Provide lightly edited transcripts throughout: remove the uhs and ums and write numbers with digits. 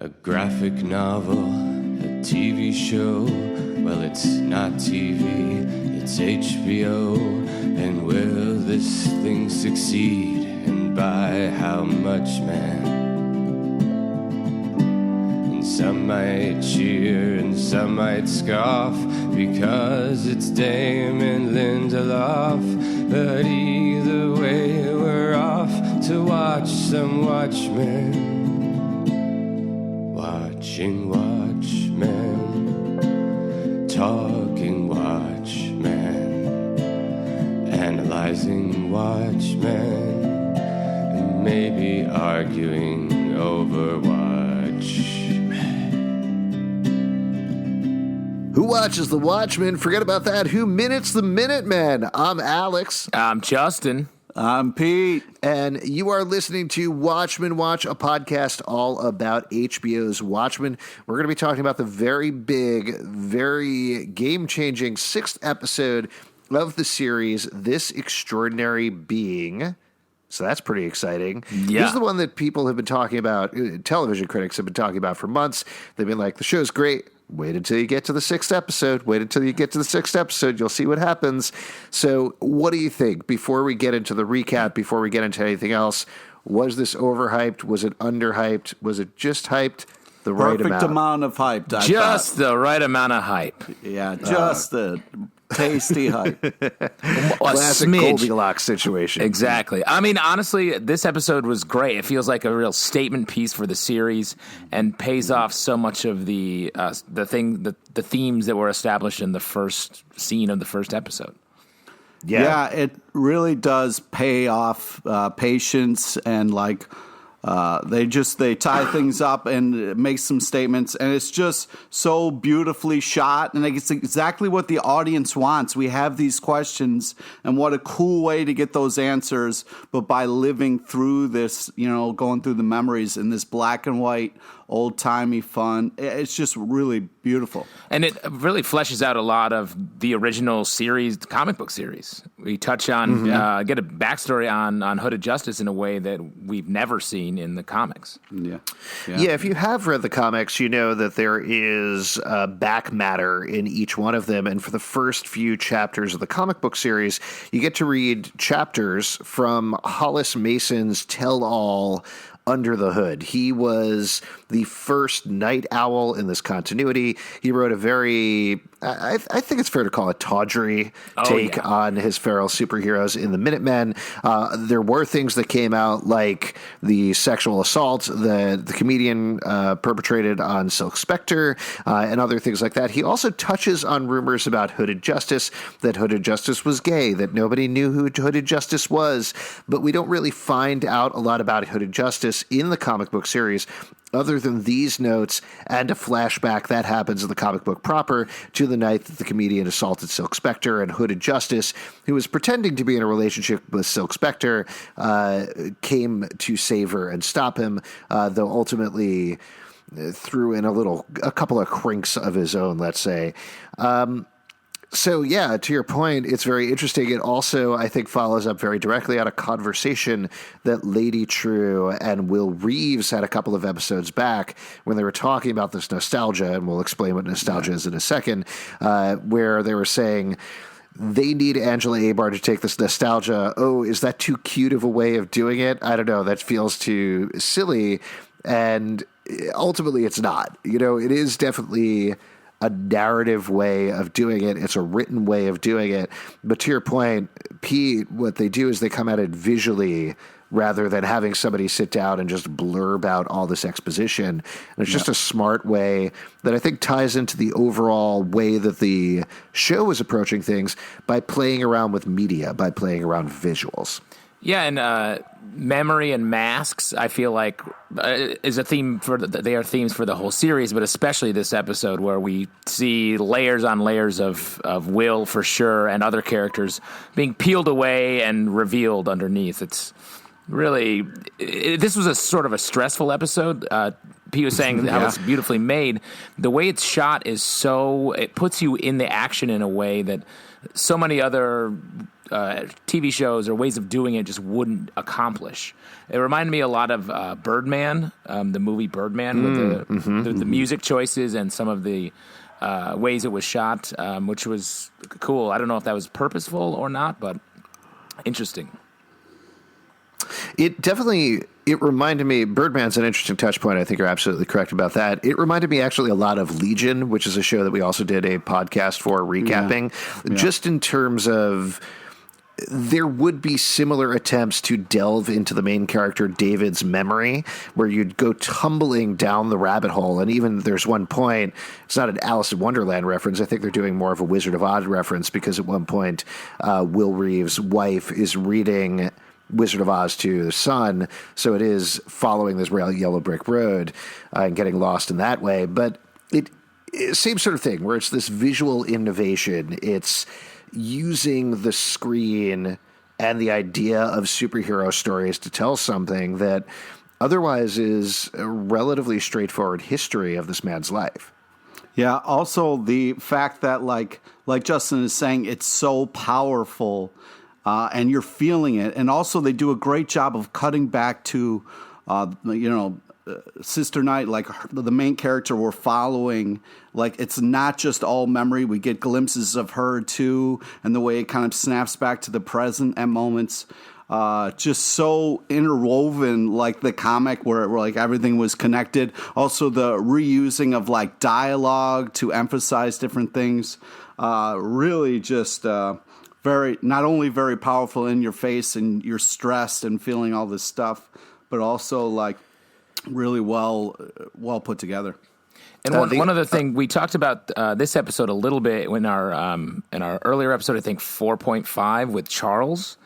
A graphic novel, a TV show. Well, it's not TV, it's HBO. And will this thing succeed? And by how much, man? And some might cheer and some might scoff because it's Damon Lindelof. But either way, we're off to watch some Watchmen. Watching Watchmen, talking Watchmen, analyzing Watchmen, and maybe arguing over Watchmen. Who watches the Watchmen? Forget about that. Who minutes the Minutemen? I'm Alex. I'm Justin. I'm Pete. And you are listening to Watchmen Watch, a podcast all about HBO's Watchmen. We're going to be talking about the very big, very game-changing 6th episode of the series, This Extraordinary Being. So that's pretty exciting. Yeah. This is the one that people have been talking about, television critics have been talking about for months. They've been like, the show's great. Wait until you get to the 6th episode. Wait until you get to the 6th episode. You'll see what happens. So what do you think? Before we get into the recap, before we get into anything else, was this overhyped? Was it underhyped? Was it just hyped? The right amount? Perfect amount of hype. Just the right amount of hype. Yeah, just the tasty hype. Classic smidge. Goldilocks situation. Exactly. I mean, honestly, this episode was great. It feels like a real statement piece for the series and pays off so much of the themes that were established in the first scene of the first episode. Yeah, it really does pay off patience and they tie things up and make some statements, and it's just so beautifully shot, and it's exactly what the audience wants. We have these questions, and what a cool way to get those answers, but by living through this, going through the memories in this black and white, old-timey fun. It's just really beautiful. And it really fleshes out a lot of the original series, the comic book series. We touch on, get a backstory on Hooded Justice in a way that we've never seen in the comics. Yeah, if you have read the comics, you know that there is back matter in each one of them. And for the first few chapters of the comic book series, you get to read chapters from Hollis Mason's tell-all Under the Hood. He was the first Night Owl in this continuity. He wrote a very, I think it's fair to call it tawdry take on his feral superheroes in the Minutemen. There were things that came out like the sexual assault that the comedian perpetrated on Silk Spectre and other things like that. He also touches on rumors about Hooded Justice, that Hooded Justice was gay, that nobody knew who Hooded Justice was, but we don't really find out a lot about Hooded Justice in the comic book series other than these notes and a flashback that happens in the comic book proper to the night that the comedian assaulted Silk Spectre, and Hooded Justice, who was pretending to be in a relationship with Silk Spectre, came to save her and stop him, though ultimately threw in a couple of crinks of his own, let's say. So, yeah, to your point, it's very interesting. It also, I think, follows up very directly on a conversation that Lady True and Will Reeves had a couple of episodes back when they were talking about this nostalgia, and we'll explain what nostalgia is in a second, where they were saying they need Angela Abar to take this nostalgia. Oh, is that too cute of a way of doing it? I don't know. That feels too silly. And ultimately, it's not. It is definitely a narrative way of doing it. It's a written way of doing it. But to your point, Pete, what they do is they come at it visually rather than having somebody sit down and just blurb out all this exposition. And it's just a smart way that I think ties into the overall way that the show is approaching things by playing around with media, by playing around visuals. Yeah, and memory and masks, I feel like, is a theme they are themes for the whole series, but especially this episode where we see layers on layers of Will, for sure, and other characters being peeled away and revealed underneath. It's really, this was a sort of a stressful episode. Pete was saying how it's beautifully made. The way it's shot is it puts you in the action in a way that so many other TV shows or ways of doing it just wouldn't accomplish. It reminded me a lot of Birdman, the movie Birdman, with the music choices and some of the ways it was shot, which was cool. I don't know if that was purposeful or not, but interesting. It reminded me, Birdman's an interesting touch point. I think you're absolutely correct about that. It reminded me actually a lot of Legion, which is a show that we also did a podcast for recapping, just in terms of there would be similar attempts to delve into the main character David's memory, where you'd go tumbling down the rabbit hole. And even there's one point, it's not an Alice in Wonderland reference. I think they're doing more of a Wizard of Oz reference, because at one point, Will Reeves' wife is reading Wizard of Oz to the son, so it is following this yellow brick road and getting lost in that way. But same sort of thing, where it's this visual innovation. It's using the screen and the idea of superhero stories to tell something that otherwise is a relatively straightforward history of this man's life. Yeah, also the fact that, like Justin is saying, it's so powerful, and you're feeling it. And also they do a great job of cutting back to, Sister Night, like the main character we're following. Like, it's not just all memory. We get glimpses of her too, and the way it kind of snaps back to the present at moments. Just so interwoven, like the comic where like everything was connected. Also the reusing of like dialogue to emphasize different things. Really just not only very powerful in your face and you're stressed and feeling all this stuff, but also like really well put together. And one other thing, we talked about this episode a little bit in our earlier episode, I think 4.5 with Charles.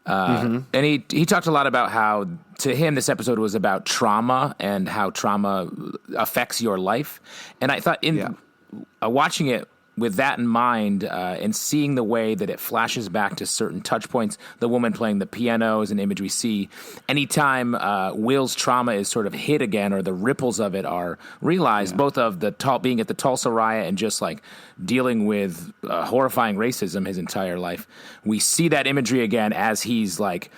And he talked a lot about how, to him, this episode was about trauma and how trauma affects your life. And I thought watching it with that in mind, and seeing the way that it flashes back to certain touch points, the woman playing the piano is an image we see. Anytime Will's trauma is sort of hit again, or the ripples of it are realized, both of being at the Tulsa riot and just like dealing with horrifying racism his entire life, we see that imagery again as he's like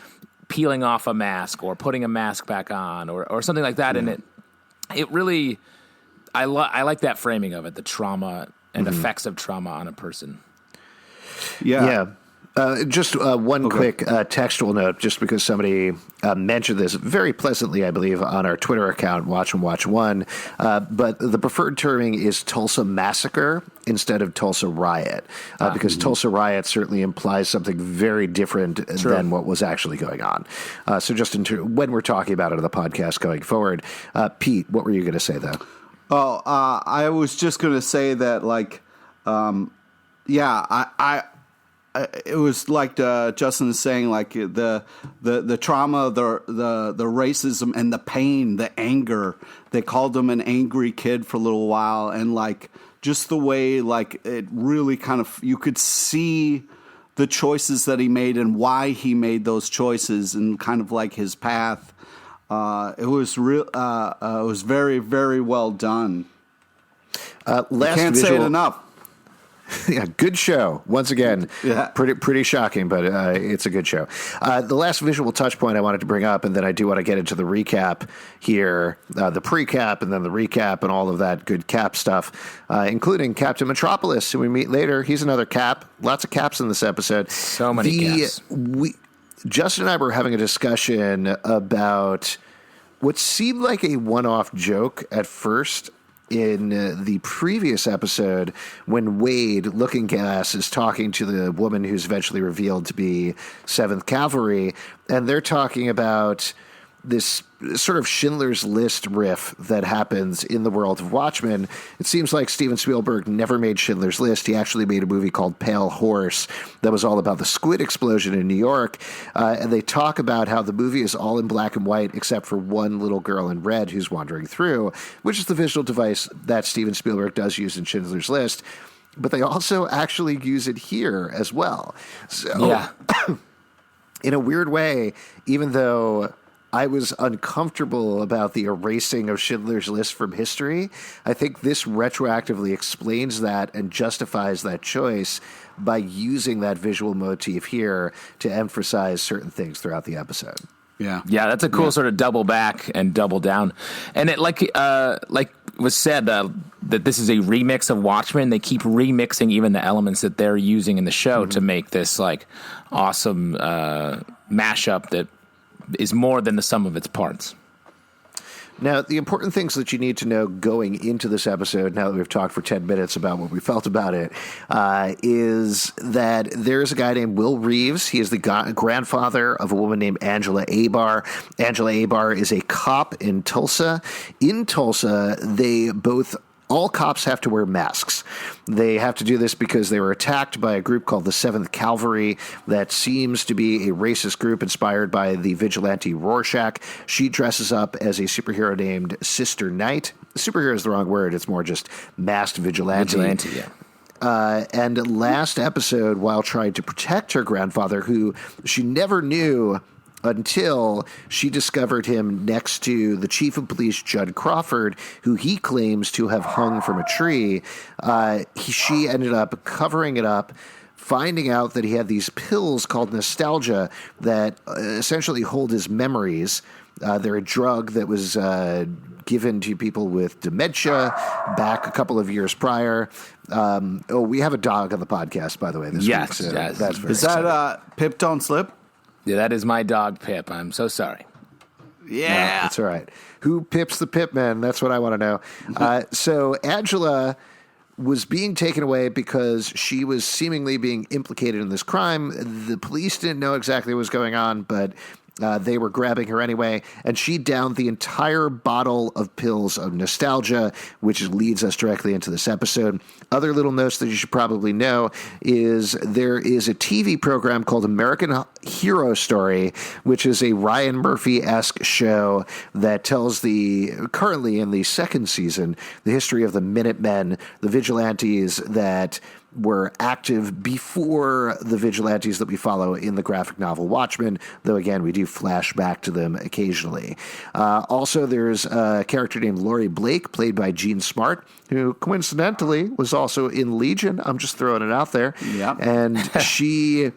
peeling off a mask or putting a mask back on or something like that. And it really, I like that framing of it, the trauma and effects of trauma on a person. Yeah. Just one quick textual note, just because somebody mentioned this very pleasantly, I believe, on our Twitter account, Watch1. But the preferred terming is Tulsa Massacre instead of Tulsa Riot, because Tulsa Riot certainly implies something very different than what was actually going on. So just when we're talking about it on the podcast going forward, Pete, what were you going to say, though? Oh, I was just going to say that, like, it was like Justin is saying, like the trauma, the racism and the pain, the anger. They called him an angry kid for a little while, and like just the way, like it really kind of, you could see the choices that he made and why he made those choices, and kind of like his path. It was real. It was very, very well done. Can't say it enough. Yeah, good show. Once again, pretty shocking, but it's a good show. The last visual touch point I wanted to bring up, and then I do want to get into the recap here, the pre-cap, and then the recap, and all of that good cap stuff, including Captain Metropolis, who we meet later. He's another cap. Lots of caps in this episode. So many caps. Justin and I were having a discussion about what seemed like a one-off joke at first in the previous episode, when Wade, Looking Glass, is talking to the woman who's eventually revealed to be 7th Cavalry, and they're talking about this sort of Schindler's List riff that happens in the world of Watchmen. It seems like Steven Spielberg never made Schindler's List. He actually made a movie called Pale Horse that was all about the squid explosion in New York. And they talk about how the movie is all in black and white except for one little girl in red who's wandering through, which is the visual device that Steven Spielberg does use in Schindler's List. But they also actually use it here as well. So, in a weird way, even though I was uncomfortable about the erasing of Schindler's List from history. I think this retroactively explains that and justifies that choice by using that visual motif here to emphasize certain things throughout the episode. Yeah, that's a cool sort of double back and double down, and it like was said that this is a remix of Watchmen. They keep remixing even the elements that they're using in the show to make this like awesome mashup that is more than the sum of its parts. Now, the important things that you need to know going into this episode, now that we've talked for 10 minutes about what we felt about it, is that there's a guy named Will Reeves. He is the grandfather of a woman named Angela Abar. Angela Abar is a cop in Tulsa. In Tulsa, all cops have to wear masks. They have to do this because they were attacked by a group called the 7th Cavalry that seems to be a racist group inspired by the vigilante Rorschach. She dresses up as a superhero named Sister Night. Superhero is the wrong word. It's more just masked vigilante. And last episode, while trying to protect her grandfather, who she never knew until she discovered him next to the chief of police, Judd Crawford, who he claims to have hung from a tree. She ended up covering it up, finding out that he had these pills called nostalgia that essentially hold his memories. They're a drug that was given to people with dementia back a couple of years prior. We have a dog on the podcast, by the way, this week. So yes. That's very Is that Pip Don't Slip? Yeah, that is my dog, Pip. I'm so sorry. Yeah. No, that's all right. Who pips the Pip Man? That's what I want to know. So Angela was being taken away because she was seemingly being implicated in this crime. The police didn't know exactly what was going on, but they were grabbing her anyway, and she downed the entire bottle of pills of nostalgia, which leads us directly into this episode. Other little notes that you should probably know is there is a TV program called American Hero Story, which is a Ryan Murphy-esque show that tells currently in the second season, the history of the Minutemen, the vigilantes that were active before the vigilantes that we follow in the graphic novel Watchmen, though, again, we do flash back to them occasionally. Also, there's a character named Laurie Blake, played by Jean Smart, who coincidentally was also in Legion. I'm just throwing it out there. Yep. And she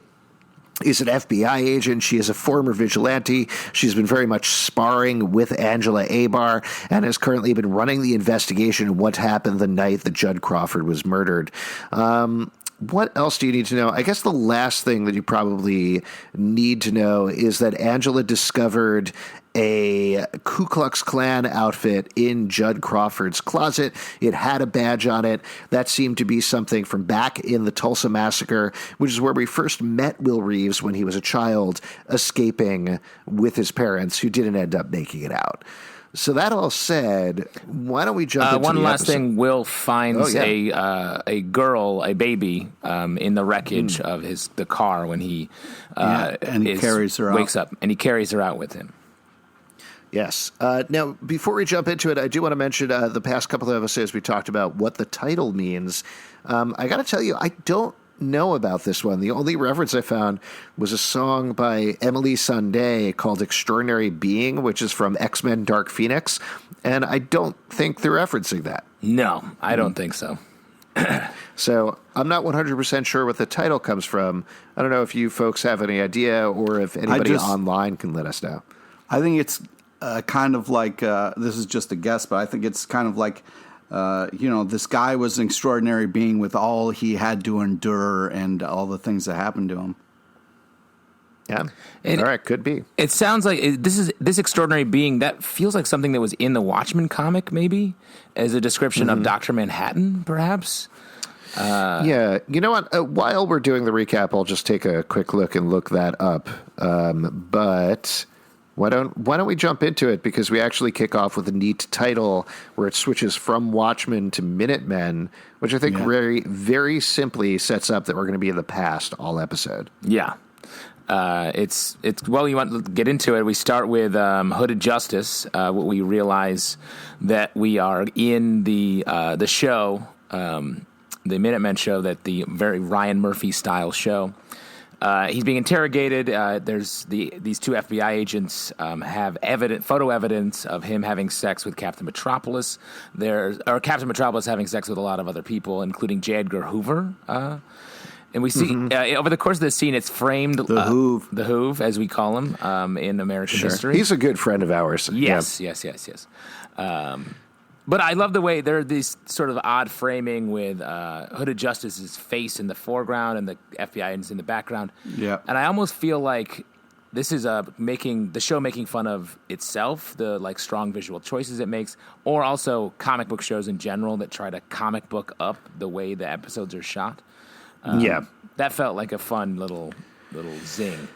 is an FBI agent. She is a former vigilante. She's been very much sparring with Angela Abar and has currently been running the investigation of what happened the night that Judd Crawford was murdered. What else do you need to know? I guess the last thing that you probably need to know is that Angela discovered a Ku Klux Klan outfit in Judd Crawford's closet. It had a badge on it. That seemed to be something from back in the Tulsa Massacre, which is where we first met Will Reeves when he was a child, escaping with his parents, who didn't end up making it out. So that all said, why don't we jump into one the last episode? thing? Will finds a girl, a baby, in the wreckage of the car when he and he carries her wakes up, and he carries her out with him. Yes. Now, before we jump into it, I do want to mention the past couple of episodes we talked about what the title means. I got to tell you, I don't know about this one. The only reference I found was a song by Emily Sandé called Extraordinary Being, which is from X-Men Dark Phoenix, and I don't think they're referencing that. No, I don't think so. So I'm not 100% sure what the title comes from. I don't know if you folks have any idea or if anybody online can let us know. I think it's kind of like, this is just a guess, but I think it's kind of like, this guy was an extraordinary being with all he had to endure and all the things that happened to him. Yeah. All right. Could be. It sounds like this extraordinary being, that feels like something that was in the Watchmen comic, maybe, as a description of Dr. Manhattan, perhaps. Yeah. You know what? While we're doing the recap, I'll just take a quick look and look that up. But why don't we jump into it, because we actually kick off with a neat title where it switches from Watchmen to Minutemen, which I think very, very simply sets up that we're going to be in the past all episode. Yeah. It's well, you want to get into it. We start with Hooded Justice. We realize that we are in the show, the Minutemen show, that the very Ryan Murphy style show. He's being interrogated. There's these two FBI agents have photo evidence of him having sex with Captain Metropolis. Captain Metropolis having sex with a lot of other people, including J. Edgar Hoover. And we see over the course of this scene, it's framed the Hoove, as we call him in American history. He's a good friend of ours. Yes. But I love the way there are these sort of odd framing with Hooded Justice's face in the foreground and the FBI agents in the background. Yeah. And I almost feel like this is making fun of itself, the like strong visual choices it makes, or also comic book shows in general that try to comic book up the way the episodes are shot. That felt like a fun little zing.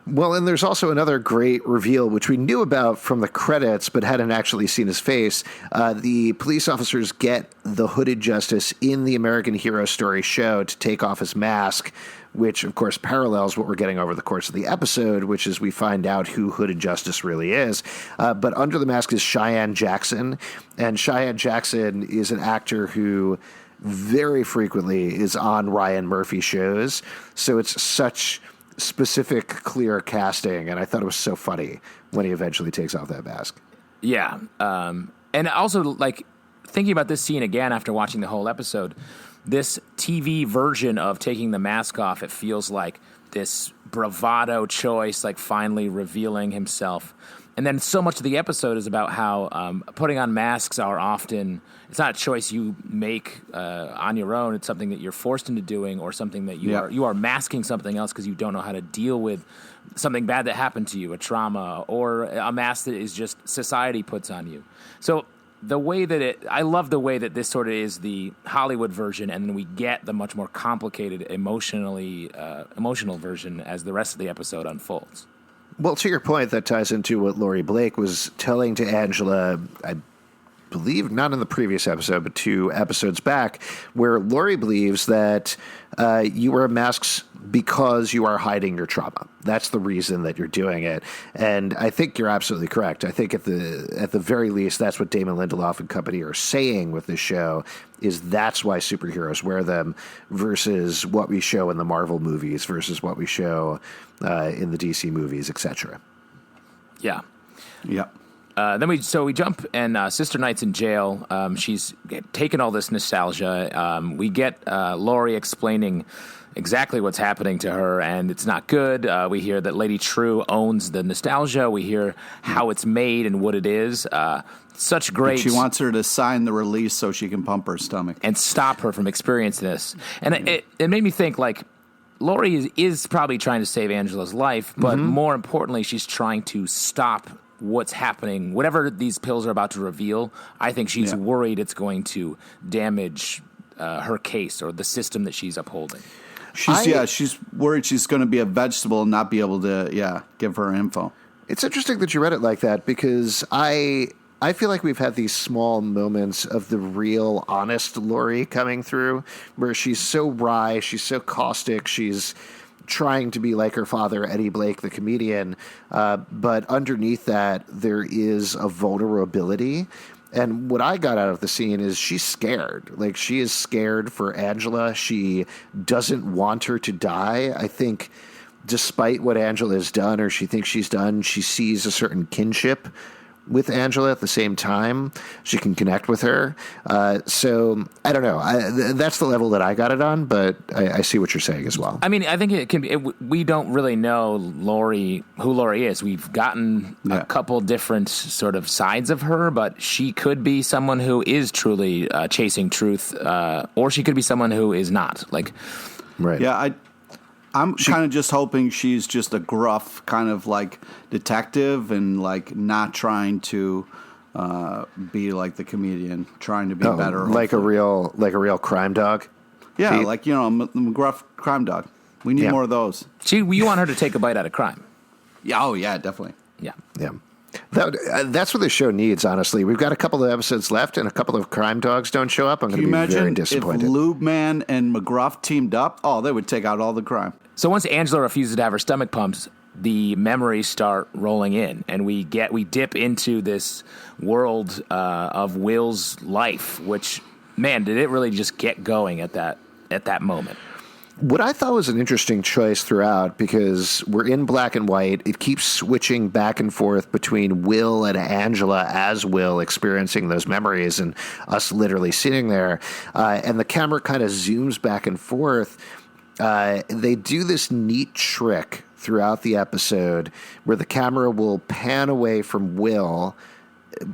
Well, and there's also another great reveal, which we knew about from the credits, but hadn't actually seen his face. The police officers get the Hooded Justice in the American Hero Story show to take off his mask, which, of course, parallels what we're getting over the course of the episode, which is we find out who Hooded Justice really is. But under the mask is Cheyenne Jackson, and Cheyenne Jackson is an actor who very frequently is on Ryan Murphy shows, so it's such specific, clear casting, and I thought it was so funny when he eventually takes off that mask. Yeah. And also, like, thinking about this scene again after watching the whole episode, this TV version of taking the mask off, it feels like this bravado choice, like finally revealing himself. And then so much of the episode is about how putting on masks are often, it's not a choice you make on your own. It's something that you're forced into doing, or something that you are masking something else because you don't know how to deal with something bad that happened to you, a trauma, or a mask that is just society puts on you. So the way that I love the way that this sort of is the Hollywood version, and then we get the much more complicated emotional version as the rest of the episode unfolds. Well, to your point, that ties into what Laurie Blake was telling to Angela, I believe, not in the previous episode, but 2 episodes back, where Laurie believes that you wear masks because you are hiding your trauma. That's the reason that you're doing it. And I think you're absolutely correct. I think at the very least, that's what Damon Lindelof and company are saying with this show, is that's why superheroes wear them versus what we show in the Marvel movies versus what we show in the DC movies, etc. Yeah. Yeah. Then we jump, and Sister Knight's in jail. She's taken all this nostalgia. We get Laurie explaining exactly what's happening to her, and it's not good. We hear that Lady True owns the nostalgia. We hear how it's made and what it is. Such great. She wants her to sign the release so she can pump her stomach and stop her from experiencing this. And it made me think, like, Laurie is probably trying to save Angela's life, but more importantly, she's trying to stop what's happening. Whatever these pills are about to reveal, I think she's worried it's going to damage her case or the system that she's upholding. She's worried she's going to be a vegetable and not be able to, give her info. It's interesting that you read it like that, because I feel like we've had these small moments of the real, honest Laurie coming through, where she's so wry, she's so caustic, she's trying to be like her father, Eddie Blake, the comedian, but underneath that, there is a vulnerability. And what I got out of the scene is she's scared. Like, she is scared for Angela. She doesn't want her to die. I think despite what Angela has done, or she thinks she's done, she sees a certain kinship with Angela at the same time. She can connect with her. So I don't know. That's the level that I got it on, but I see what you're saying as well. I mean, I think it can be, we don't really know who Laurie is. We've gotten a couple different sort of sides of her, but she could be someone who is truly chasing truth, or she could be someone who is not. Like, right. Yeah, I'm kind of just hoping she's just a gruff kind of like detective and like not trying to be like the comedian, trying to be better. Like a real crime dog. Yeah, Pete? Like, a gruff crime dog. We need more of those. You want her to take a bite out of crime. Yeah, oh yeah, definitely. Yeah. Yeah. That's what the show needs, honestly. We've got a couple of episodes left, and a couple of crime dogs don't show up. I'm going to be very disappointed. If Lube Man and McGruff teamed up, they would take out all the crime. So once Angela refuses to have her stomach pumped, the memories start rolling in, and we dip into this world of Will's life, which, man, did it really just get going at that moment. What I thought was an interesting choice throughout, because we're in black and white, it keeps switching back and forth between Will and Angela as Will experiencing those memories and us literally sitting there. And the camera kind of zooms back and forth. They do this neat trick throughout the episode where the camera will pan away from Will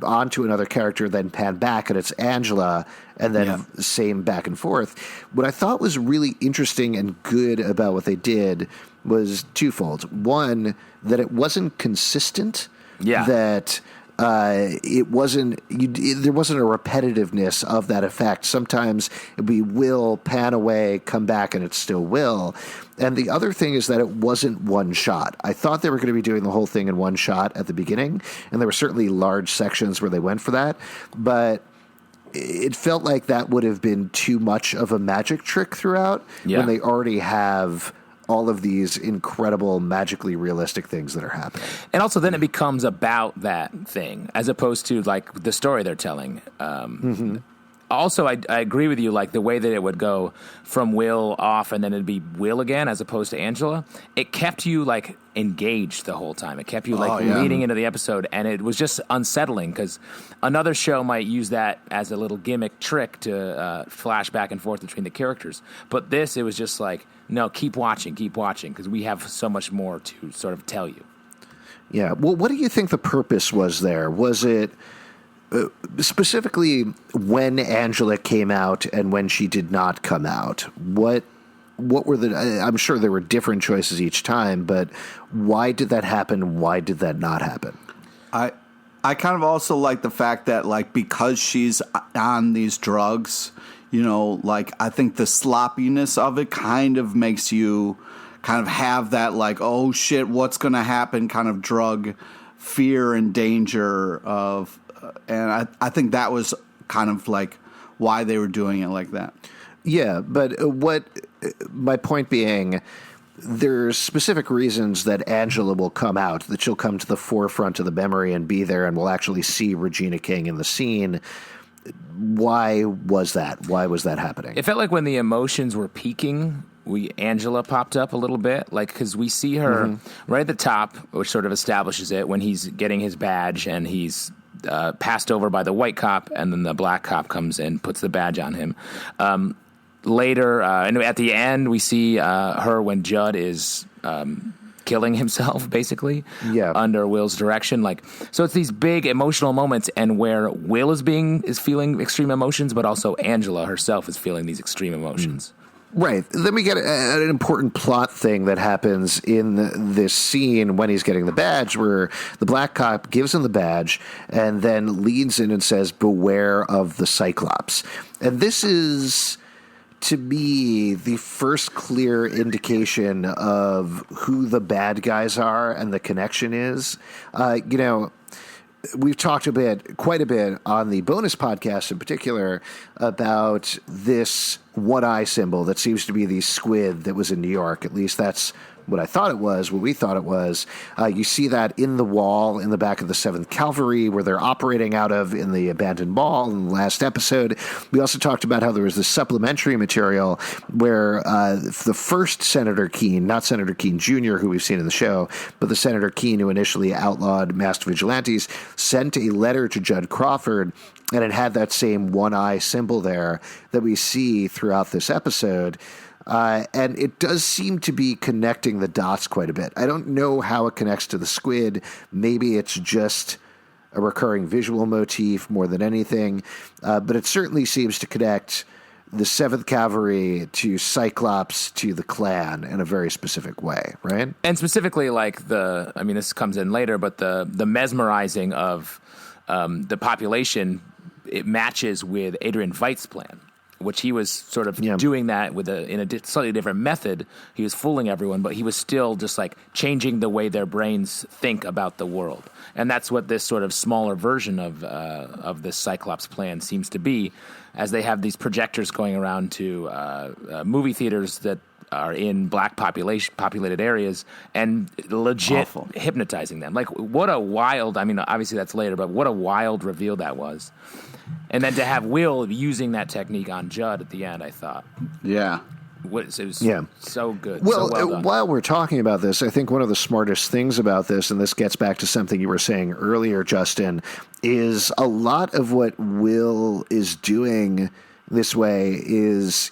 onto another character, then pan back, and it's Angela, and then same back and forth. What I thought was really interesting and good about what they did was twofold. One, that it wasn't consistent. Yeah. That it wasn't. There wasn't a repetitiveness of that effect. Sometimes it'd be Will, pan away, come back, and it's still Will. And the other thing is that it wasn't one shot. I thought they were going to be doing the whole thing in one shot at the beginning, and there were certainly large sections where they went for that. But it felt like that would have been too much of a magic trick throughout when they already have all of these incredible, magically realistic things that are happening. And also then it becomes about that thing as opposed to like the story they're telling. Also, I agree with you, like the way that it would go from Will off and then it'd be Will again as opposed to Angela. It kept you like engaged the whole time. It kept you like leading into the episode, and it was just unsettling because another show might use that as a little gimmick trick to flash back and forth between the characters. But this, it was just like, no, keep watching because we have so much more to sort of tell you. Yeah. Well, what do you think the purpose was there? Was it specifically when Angela came out and when she did not come out? What were I'm sure there were different choices each time, but why did that happen? Why did that not happen? I kind of also like the fact that, like, because she's on these drugs, you know, like, I think the sloppiness of it kind of makes you kind of have that, like, oh shit, what's going to happen kind of drug fear and danger of, and I think that was kind of like why they were doing it like that. Yeah, but my point being, there's specific reasons that Angela will come out, that she'll come to the forefront of the memory and be there, and we'll actually see Regina King in the scene. Why was that? Why was that happening? It felt like when the emotions were peaking, Angela popped up a little bit, like, because we see her right at the top, which sort of establishes it when he's getting his badge and he's passed over by the white cop, and then the black cop comes in, puts the badge on him. Later, and at the end, we see her when Judd is killing himself, basically, under Will's direction. Like, so it's these big emotional moments, and where Will is feeling extreme emotions, but also Angela herself is feeling these extreme emotions. Right. Then we get an important plot thing that happens in this scene when he's getting the badge, where the black cop gives him the badge and then leads in and says, "Beware of the Cyclops." And this is, to me, the first clear indication of who the bad guys are and the connection is. We've talked quite a bit on the bonus podcast in particular about this one eye symbol that seems to be the squid that was in New York. At least that's what I thought it was, what we thought it was. You see that in the wall in the back of the 7th Cavalry where they're operating out of in the abandoned mall in the last episode. We also talked about how there was this supplementary material where the first Senator Keene, not Senator Keene Jr., who we've seen in the show, but the Senator Keene who initially outlawed masked vigilantes, sent a letter to Judd Crawford, and it had that same one eye symbol there that we see throughout this episode. And it does seem to be connecting the dots quite a bit. I don't know how it connects to the squid. Maybe it's just a recurring visual motif more than anything. But it certainly seems to connect the 7th Cavalry to Cyclops to the Klan in a very specific way, right? And specifically, like this comes in later, but the mesmerizing of the population, it matches with Adrian Veidt's plan, which he was sort of doing that in a slightly different method. He was fooling everyone, but he was still just like changing the way their brains think about the world. And that's what this sort of smaller version of this Cyclops plan seems to be, as they have these projectors going around to movie theaters that are in black populated areas and legit hypnotizing them. Like, what a wild, obviously that's later, but what a wild reveal that was. And then to have Will using that technique on Judd at the end, I thought, It was so good. Well, so well done. While we're talking about this, I think one of the smartest things about this, and this gets back to something you were saying earlier, Justin, is a lot of what Will is doing this way is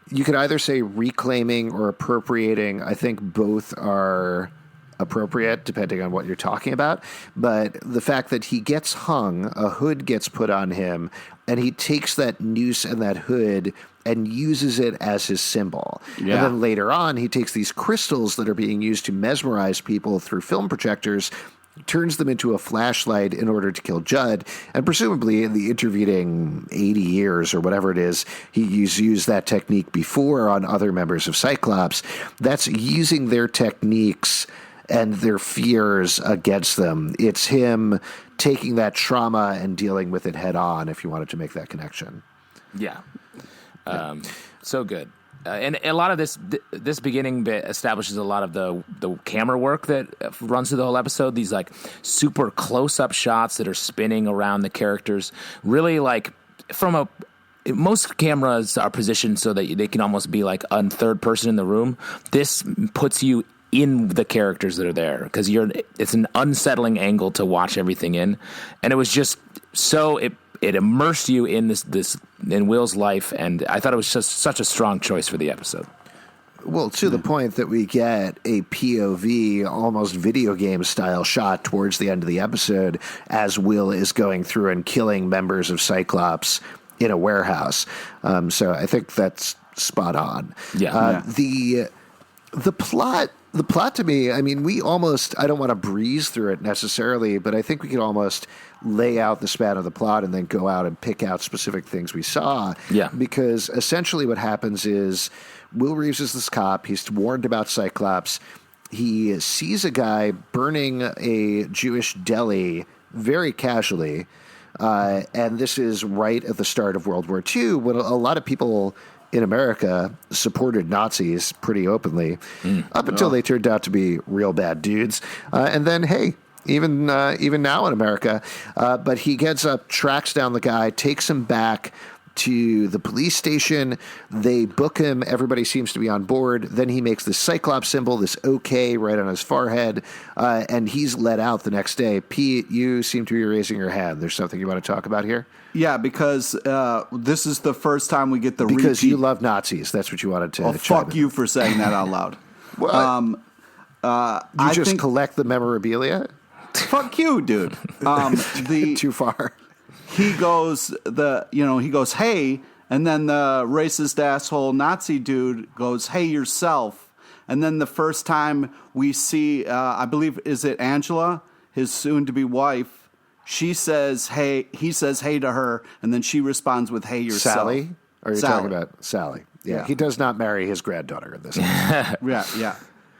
you could either say reclaiming or appropriating. I think both are appropriate depending on what you're talking about. But the fact that he gets hung, a hood gets put on him, and he takes that noose and that hood and uses it as his symbol. Yeah. And then later on, he takes these crystals that are being used to mesmerize people through film projectors, turns them into a flashlight in order to kill Judd, and presumably in the intervening 80 years or whatever it is, he's used that technique before on other members of Cyclops. That's using their techniques and their fears against them. It's him taking that trauma and dealing with it head on, if you wanted to make that connection. Yeah. So good. And a lot of this beginning bit establishes a lot of the camera work that runs through the whole episode. These like super close-up shots that are spinning around the characters. Really like most cameras are positioned so that they can almost be like a third person in the room. This puts you in the characters that are there because it's an unsettling angle to watch everything in. And it was just so it immersed you in this in Will's life, and I thought it was just such a strong choice for the episode. Well, to the point that we get a POV, almost video game style shot towards the end of the episode as Will is going through and killing members of Cyclops in a warehouse. So I think that's spot on. Yeah. The plot to me, I mean, I don't want to breeze through it necessarily, but I think we could almost lay out the span of the plot and then go out and pick out specific things we saw. Yeah. Because essentially what happens is Will Reeves is this cop. He's warned about Cyclops. He sees a guy burning a Jewish deli very casually. And this is right at the start of World War II, when a lot of people in America supported Nazis pretty openly up until they turned out to be real bad dudes. And then, hey, even now in America. But he gets up, tracks down the guy, takes him back to the police station. They book him. Everybody seems to be on board. Then he makes this Cyclops symbol, this OK right on his forehead, and he's let out the next day. Pete, you seem to be raising your hand. There's something you want to talk about here? Yeah, because this is the first time we get the because repeat. You love Nazis. That's what you wanted to. Well, fuck you for saying that out loud. What? You just collect the memorabilia? Fuck you, dude. Too far. He goes, hey, and then the racist asshole Nazi dude goes, hey, yourself. And then the first time we see, I believe, is it Angela, his soon-to-be wife? He says, hey to her, and then she responds with, hey, yourself. Sally? Or are you talking about Sally? Yeah, he does not marry his granddaughter in this episode. Yeah.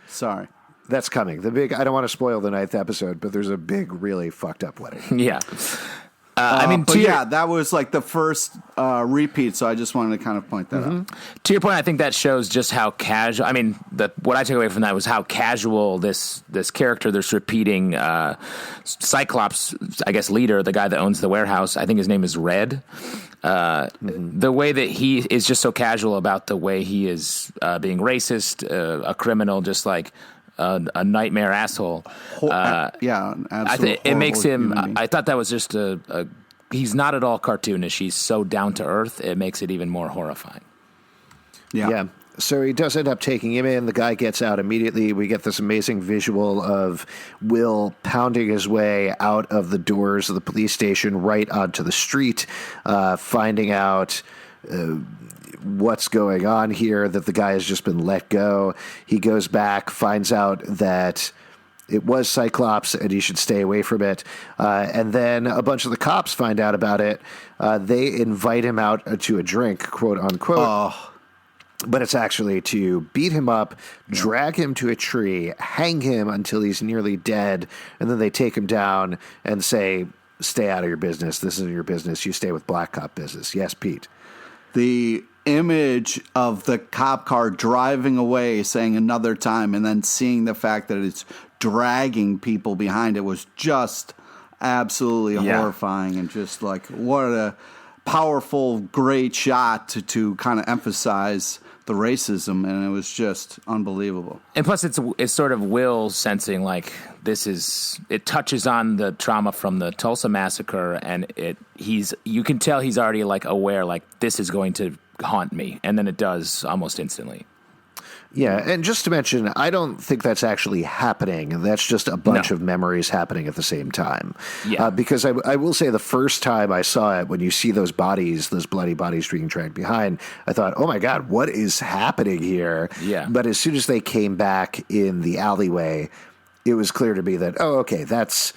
Sorry. That's coming. I don't want to spoil the 9th episode, but there's a big, really fucked up wedding. Yeah. That was like the first repeat, so I just wanted to kind of point that out. To your point, I think that shows just how casual. I mean, what I took away from that was how casual this character that's repeating Cyclops, I guess, leader, the guy that owns the warehouse. I think his name is Red. The way that he is just so casual about the way he is being racist, a criminal, just like a nightmare asshole. It makes him. I thought that was just he's not at all cartoonish. He's so down to earth. It makes it even more horrifying. Yeah. So he does end up taking him in. The guy gets out immediately. We get this amazing visual of Will pounding his way out of the doors of the police station right onto the street, finding out what's going on here, that the guy has just been let go. He goes back, finds out that it was Cyclops and he should stay away from it. And then a bunch of the cops find out about it. They invite him out to a drink, quote unquote. But it's actually to beat him up, drag him to a tree, hang him until he's nearly dead, and then they take him down and say, stay out of your business. This isn't your business. You stay with Black Cop business. Yes, Pete. The image of the cop car driving away, saying another time, and then seeing the fact that it's dragging people behind it was just absolutely horrifying, and just like, what a powerful, great shot to kind of emphasize the racism, and it was just unbelievable. And plus, it's sort of Will sensing like it touches on the trauma from the Tulsa massacre, and you can tell he's already like aware, like this is going to haunt me, and then it does almost instantly. Yeah, and just to mention, I don't think that's actually happening. That's just a bunch of memories happening at the same time. Yeah. Because I will say the first time I saw it, when you see those bloody bodies being dragged behind, I thought, oh my God, what is happening here? Yeah. But as soon as they came back in the alleyway, it was clear to me that, oh, okay, this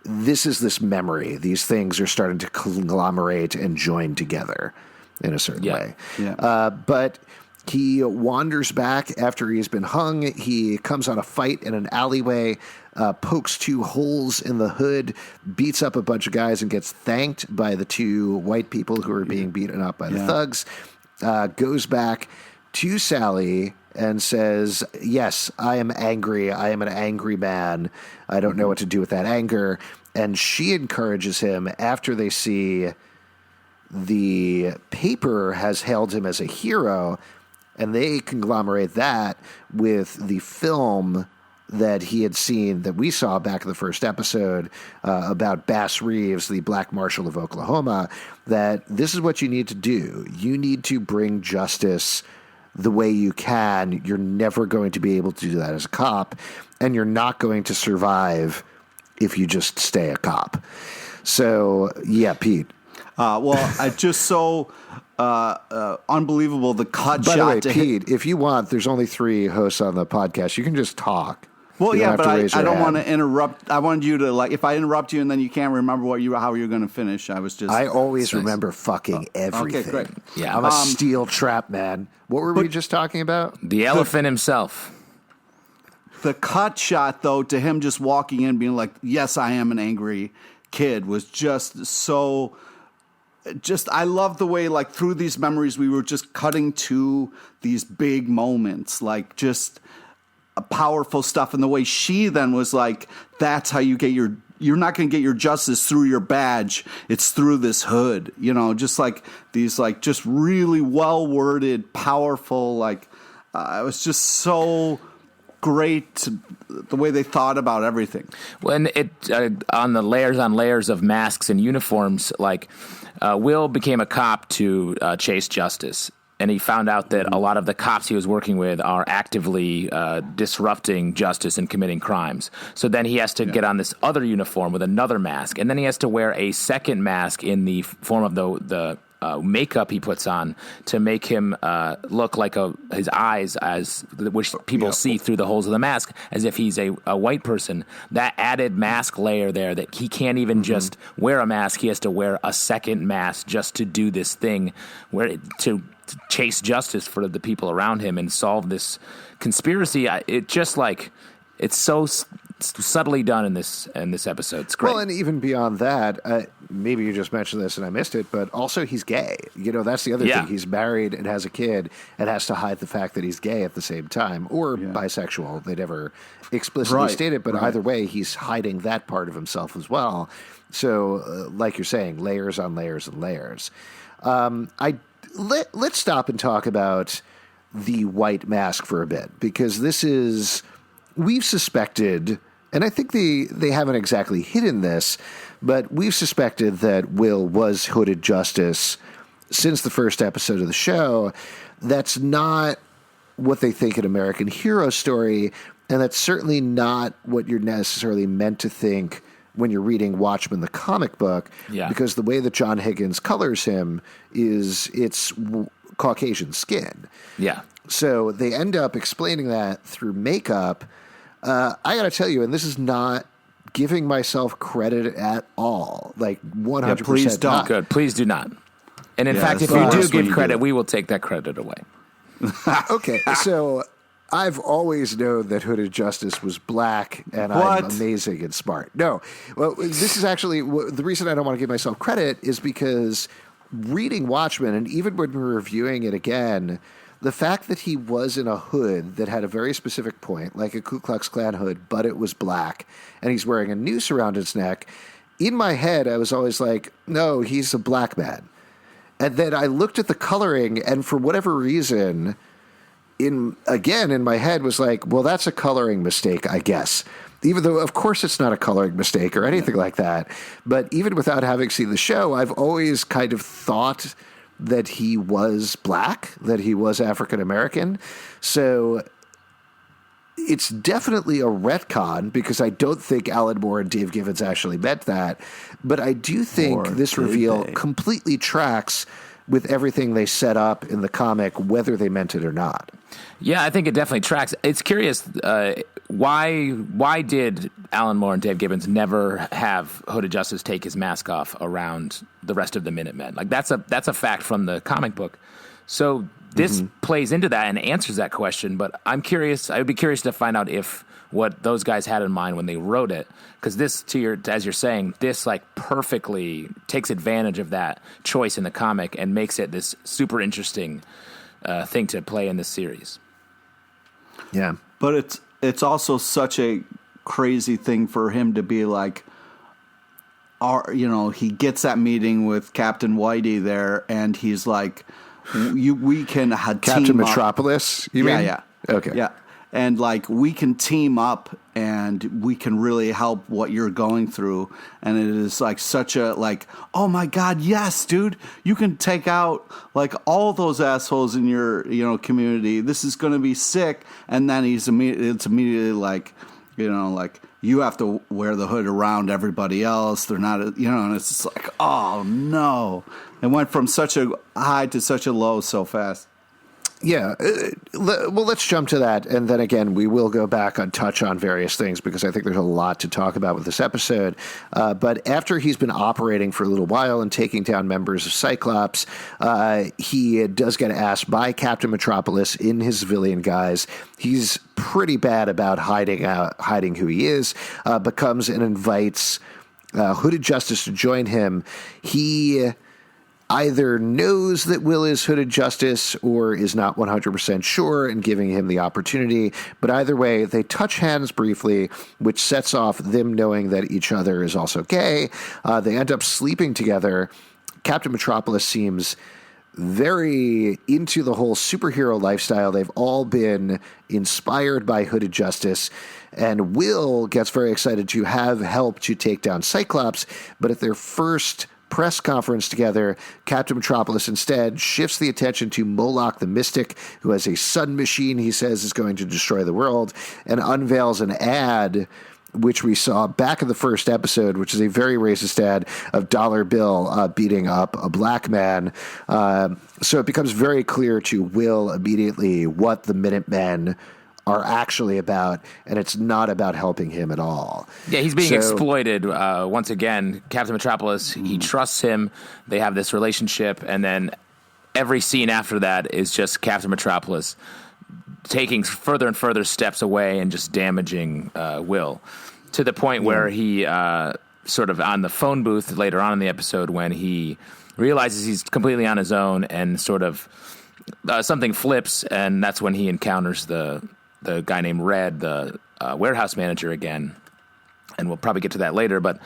is this memory. These things are starting to conglomerate and join together in a certain way. Yeah. But he wanders back after he's been hung. He comes on a fight in an alleyway, pokes 2 holes in the hood, beats up a bunch of guys, and gets thanked by the 2 white people who are being beaten up by the thugs. Goes back to Sally and says, yes, I am angry. I am an angry man. I don't know what to do with that anger. And she encourages him after they see the paper has hailed him as a hero, and they conglomerate that with the film that he had seen, that we saw back in the first episode, about Bass Reeves, the Black Marshal of Oklahoma, that this is what you need to do. You need to bring justice the way you can. You're never going to be able to do that as a cop, and you're not going to survive if you just stay a cop. So, yeah, Pete. Well, I just so unbelievable the cut By shot. By the to way, Pete, if you want, there's only 3 hosts on the podcast. You can just talk. Well, yeah, but I don't want to to interrupt. I wanted you to, like, if I interrupt you and then you can't remember how you're going to finish, I always remember fucking everything. Okay, great. Yeah. I'm a steel trap man. What were we just talking about? The elephant himself. The cut shot, though, to him just walking in being like, yes, I am an angry kid, was just so... I love the way, like, through these memories, we were just cutting to these big moments, like, just powerful stuff. And the way she then was like, that's how you get you're not going to get your justice through your badge. It's through this hood, just like these, like, just really well-worded, powerful, like, it was just so great the way they thought about everything. When on the layers of masks and uniforms, like, Will became a cop to chase justice, and he found out that a lot of the cops he was working with are actively disrupting justice and committing crimes. So then he has to get on this other uniform with another mask, and then he has to wear a second mask in the form of the makeup he puts on to make him look like his eyes, which people see through the holes of the mask, as if he's a white person. That added mask layer there, that he can't even just wear a mask. He has to wear a second mask just to do this thing, to chase justice for the people around him and solve this conspiracy. It's so subtly done in this episode. It's great. Well, and even beyond that, maybe you just mentioned this and I missed it, but also he's gay. That's the other thing. He's married and has a kid and has to hide the fact that he's gay at the same time, or bisexual. They never explicitly state it, but either way, he's hiding that part of himself as well. So, like you're saying, layers on layers and layers. Let's stop and talk about the white mask for a bit, because we've suspected, and I think they haven't exactly hidden this, but we've suspected that Will was hooded justice since the first episode of the show. That's not what they think an American hero story, and that's certainly not what you're necessarily meant to think when you're reading Watchmen, the comic book, because the way that John Higgins colors him it's Caucasian skin. Yeah. So they end up explaining that through makeup. I got to tell you, and this is not giving myself credit at all, like 100%. Please don't. Not. Good. Please do not. And in fact, if you do give credit, we will take that credit away. Okay, so I've always known that Hooded Justice was black, and I'm amazing and smart. No, well, this is actually the reason I don't want to give myself credit is because reading Watchmen, and even when we're reviewing it again, the fact that he was in a hood that had a very specific point, like a Ku Klux Klan hood, but it was black, and he's wearing a noose around his neck, in my head, I was always like, no, he's a black man. And then I looked at the coloring, and for whatever reason, in my head was like, well, that's a coloring mistake, I guess. Even though, of course, it's not a coloring mistake or anything like that. But even without having seen the show, I've always kind of thought that he was black, that he was African American. So it's definitely a retcon, because I don't think Alan Moore and Dave Gibbons actually meant that. But I do think this reveal completely tracks with everything they set up in the comic, whether they meant it or not. Yeah, I think it definitely tracks. It's curious, why did Alan Moore and Dave Gibbons never have Hooded Justice take his mask off around the rest of the Minutemen? Like, that's a fact from the comic book. So this plays into that and answers that question, but I would be curious to find out if what those guys had in mind when they wrote it, because this, as you're saying, this like perfectly takes advantage of that choice in the comic and makes it this super interesting thing to play in this series. Yeah, but it's also such a crazy thing for him to be like, he gets that meeting with Captain Whitey there, and he's like, we can Captain Metropolis, you mean? Yeah. Okay. Yeah. And like, we can team up and we can really help what you're going through. And it is like such a like, oh my God, yes, dude, you can take out like all those assholes in your, community. This is going to be sick. And then it's immediately like, like, you have to wear the hood around everybody else. They're not, and it's just like, oh no. It went from such a high to such a low so fast. Yeah. Well, let's jump to that. And then again, we will go back and touch on various things, because I think there's a lot to talk about with this episode. But after he's been operating for a little while and taking down members of Cyclops, he does get asked by Captain Metropolis in his civilian guise. He's pretty bad about hiding who he is, but comes and invites Hooded Justice to join him. He either knows that Will is Hooded Justice or is not 100% sure and giving him the opportunity. But either way, they touch hands briefly, which sets off them knowing that each other is also gay. They end up sleeping together. Captain Metropolis seems very into the whole superhero lifestyle. They've all been inspired by Hooded Justice. And Will gets very excited to have help to take down Cyclops. But at their first press conference together, Captain Metropolis instead shifts the attention to Moloch the Mystic, who has a sun machine he says is going to destroy the world, and unveils an ad which we saw back in the first episode, which is a very racist ad of Dollar Bill beating up a black man. So it becomes very clear to Will immediately what the Minutemen are actually about, and it's not about helping him at all. Yeah, he's being exploited once again. Captain Metropolis, he trusts him. They have this relationship, and then every scene after that is just Captain Metropolis taking further and further steps away and just damaging Will, to the point where he sort of on the phone booth later on in the episode, when he realizes he's completely on his own and sort of something flips, and that's when he encounters the guy named Red, the warehouse manager again, and we'll probably get to that later. But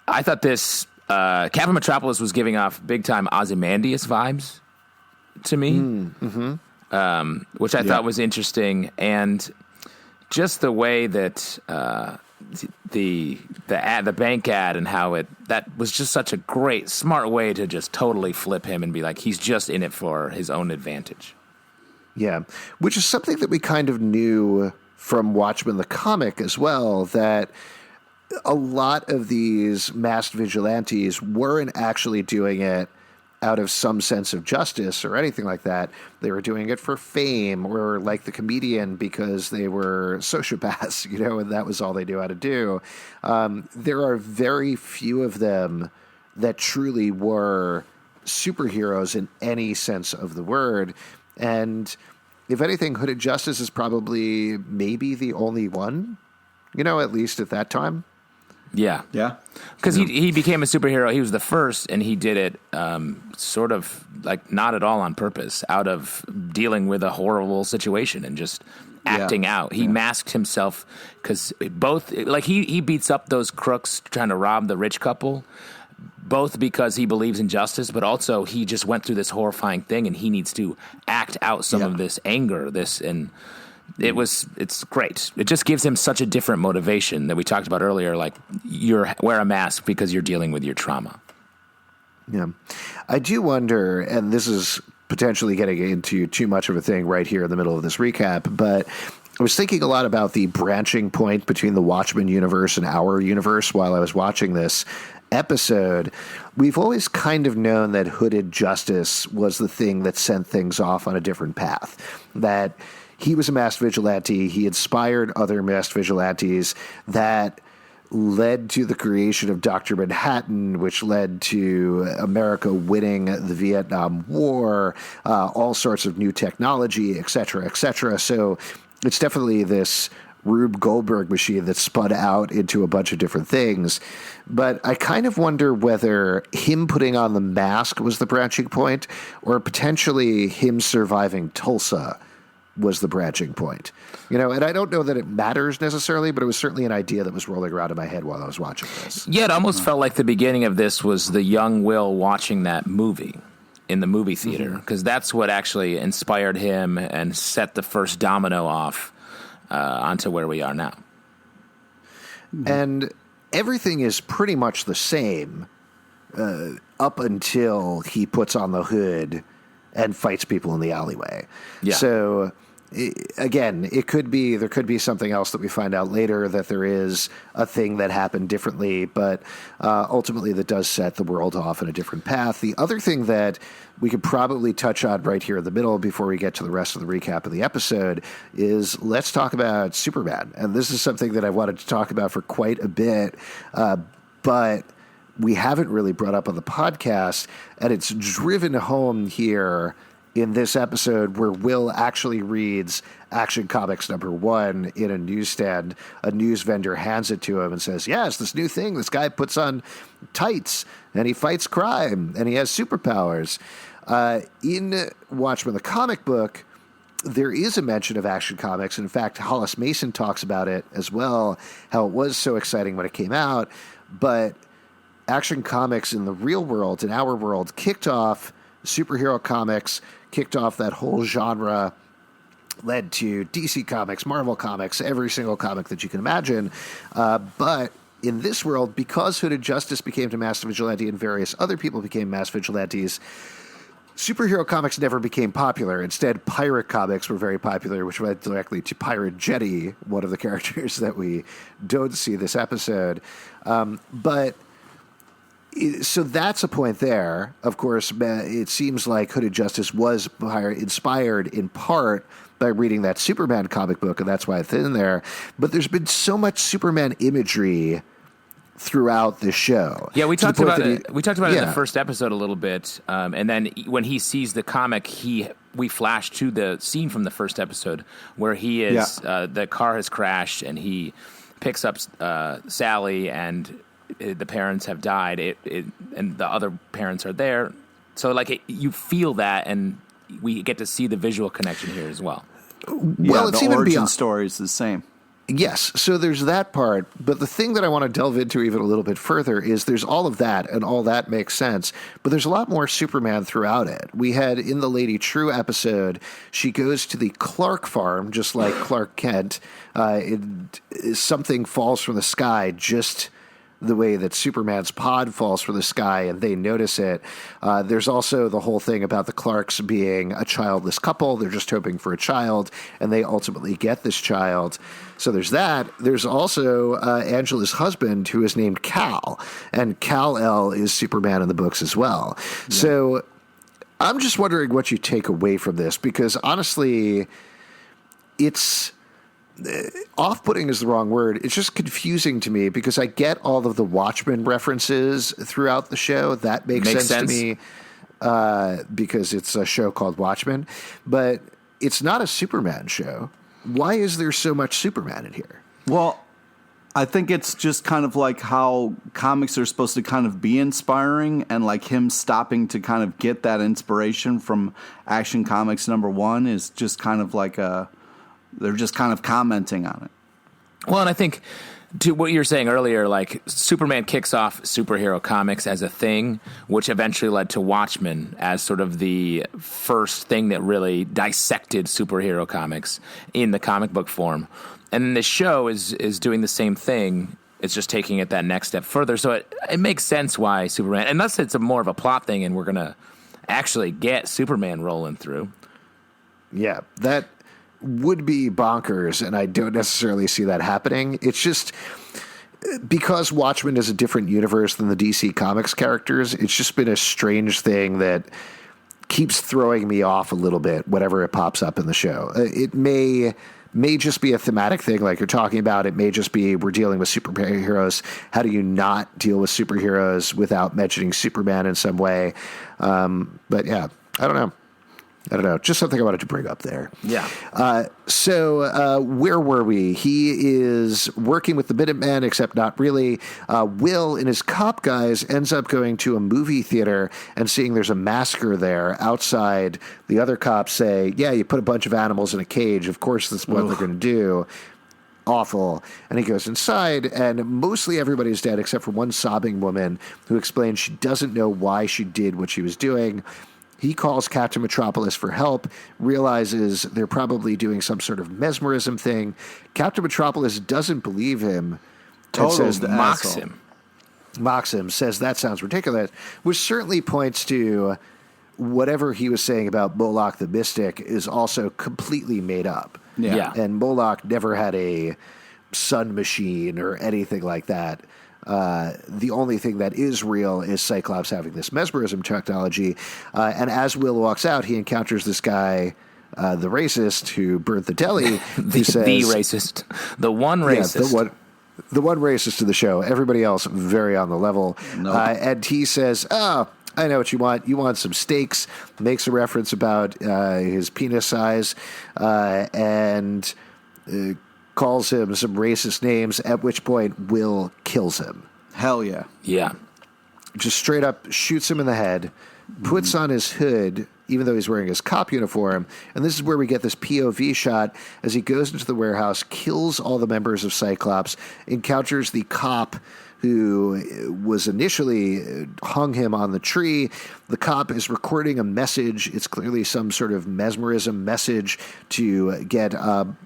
I thought this Captain Metropolis was giving off big time Ozymandias vibes to me, which I thought was interesting, and just the way that the bank ad and how that was just such a great, smart way to just totally flip him and be like, he's just in it for his own advantage. Yeah, which is something that we kind of knew from Watchmen the comic as well, that a lot of these masked vigilantes weren't actually doing it out of some sense of justice or anything like that. They were doing it for fame, or like the comedian, because they were sociopaths, and that was all they knew how to do. There are very few of them that truly were superheroes in any sense of the word. And if anything, Hooded Justice is probably maybe the only one, at least at that time. Yeah. Yeah. Because he became a superhero. He was the first, and he did it sort of like not at all on purpose, out of dealing with a horrible situation and just acting out. He masked himself because he beats up those crooks trying to rob the rich couple, both because he believes in justice, but also he just went through this horrifying thing and he needs to act out some of this anger, it's great. It just gives him such a different motivation that we talked about earlier, like wear a mask because you're dealing with your trauma. Yeah. I do wonder, and this is potentially getting into too much of a thing right here in the middle of this recap, but I was thinking a lot about the branching point between the Watchmen universe and our universe while I was watching this episode. We've always kind of known that hooded justice was the thing that sent things off on a different path, that he was a masked vigilante. He inspired other masked vigilantes. That led to the creation of Dr. Manhattan, which led to America winning the Vietnam War, all sorts of new technology, et cetera, et cetera. So it's definitely this Rube Goldberg machine that spun out into a bunch of different things. But I kind of wonder whether him putting on the mask was the branching point, or potentially him surviving Tulsa was the branching point. And I don't know that it matters necessarily, but it was certainly an idea that was rolling around in my head while I was watching this. Yeah, it almost felt like the beginning of this was the young Will watching that movie in the movie theater, because that's what actually inspired him and set the first domino off onto where we are now. And everything is pretty much the same up until he puts on the hood and fights people in the alleyway. Yeah. So again, there could be something else that we find out later, that there is a thing that happened differently, but ultimately that does set the world off in a different path. The other thing that we could probably touch on right here in the middle before we get to the rest of the recap of the episode is let's talk about Superman. And this is something that I wanted to talk about for quite a bit, but we haven't really brought up on the podcast, and it's driven home here in this episode where Will actually reads Action Comics #1 in a newsstand. A news vendor hands it to him and says, yes, this new thing, this guy puts on tights and he fights crime and he has superpowers. In Watchmen, the comic book, there is a mention of Action Comics. In fact, Hollis Mason talks about it as well, how it was so exciting when it came out. But Action Comics in the real world, in our world, kicked off superhero comics, kicked off that whole genre, led to DC Comics, Marvel Comics, every single comic that you can imagine. But in this world, because Hooded Justice became a masked vigilante and various other people became masked vigilantes, superhero comics never became popular. Instead, pirate comics were very popular, which led directly to Pirate Jetty, one of the characters that we don't see this episode. So that's a point there. Of course, it seems like Hooded Justice was inspired in part by reading that Superman comic book, and that's why it's in there. But there's been so much Superman imagery throughout the show. Yeah, we talked about it. We talked about it in the first episode a little bit, and then when he sees the comic, we flash to the scene from the first episode where he is the car has crashed and he picks up Sally and the parents have died, and the other parents are there. So, you feel that, and we get to see the visual connection here as well. Well, it's the even origin story is the same. Yes, so there's that part, but the thing that I want to delve into even a little bit further is there's all of that, and all that makes sense, but there's a lot more Superman throughout it. We had, in the Lady True episode, she goes to the Clark farm, just like Clark Kent. Something falls from the sky, just the way that Superman's pod falls from the sky and they notice it. There's also the whole thing about the Clarks being a childless couple. They're just hoping for a child, and they ultimately get this child. So there's that. There's also Angela's husband, who is named Kal, and Kal-El is Superman in the books as well. Yeah. So I'm just wondering what you take away from this, because honestly, it's... off-putting is the wrong word. It's just confusing to me because I get all of the Watchmen references throughout the show. That makes sense to me because it's a show called Watchmen. But it's not a Superman show. Why is there so much Superman in here? Well, I think it's just kind of like how comics are supposed to kind of be inspiring, and like him stopping to kind of get that inspiration from Action Comics #1 is just kind of like they're just kind of commenting on it. Well, and I think to what you were saying earlier, like Superman kicks off superhero comics as a thing, which eventually led to Watchmen as sort of the first thing that really dissected superhero comics in the comic book form. And then this show is doing the same thing. It's just taking it that next step further. So it makes sense why Superman, unless it's more of a plot thing and we're going to actually get Superman rolling through. Yeah, that would be bonkers, and I don't necessarily see that happening. It's just because Watchmen is a different universe than the DC Comics characters, it's just been a strange thing that keeps throwing me off a little bit whenever it pops up in the show. It may just be a thematic thing like you're talking about. It may just be we're dealing with superheroes. How do you not deal with superheroes without mentioning Superman in some way? But yeah, I don't know. Just something I wanted to bring up there. Yeah. So where were we? He is working with the Minutemen, except not really. Will, in his cop guise, ends up going to a movie theater and seeing there's a massacre there outside. The other cops say, yeah, you put a bunch of animals in a cage. Of course, that's what they're going to do. Awful. And he goes inside, and mostly everybody's dead except for one sobbing woman who explains she doesn't know why she did what she was doing. He calls Captain Metropolis for help, realizes they're probably doing some sort of mesmerism thing. Captain Metropolis doesn't believe him. Mocks him, says that sounds ridiculous, which certainly points to whatever he was saying about Moloch the Mystic is also completely made up. Yeah. And Moloch never had a sun machine or anything like that. The only thing that is real is Cyclops having this mesmerism technology. And as Will walks out, he encounters this guy, the racist who burnt the deli. The racist. The one racist. Yeah, the one racist of the show. Everybody else very on the level. Nope. And he says, I know what you want. You want some steaks. Makes a reference about his penis size. And calls him some racist names, at which point Will kills him. Hell yeah. Yeah. Just straight up shoots him in the head, puts on his hood, even though he's wearing his cop uniform. And this is where we get this POV shot as he goes into the warehouse, kills all the members of Cyclops, encounters the cop who was initially hung him on the tree. The cop is recording a message. It's clearly some sort of mesmerism message to get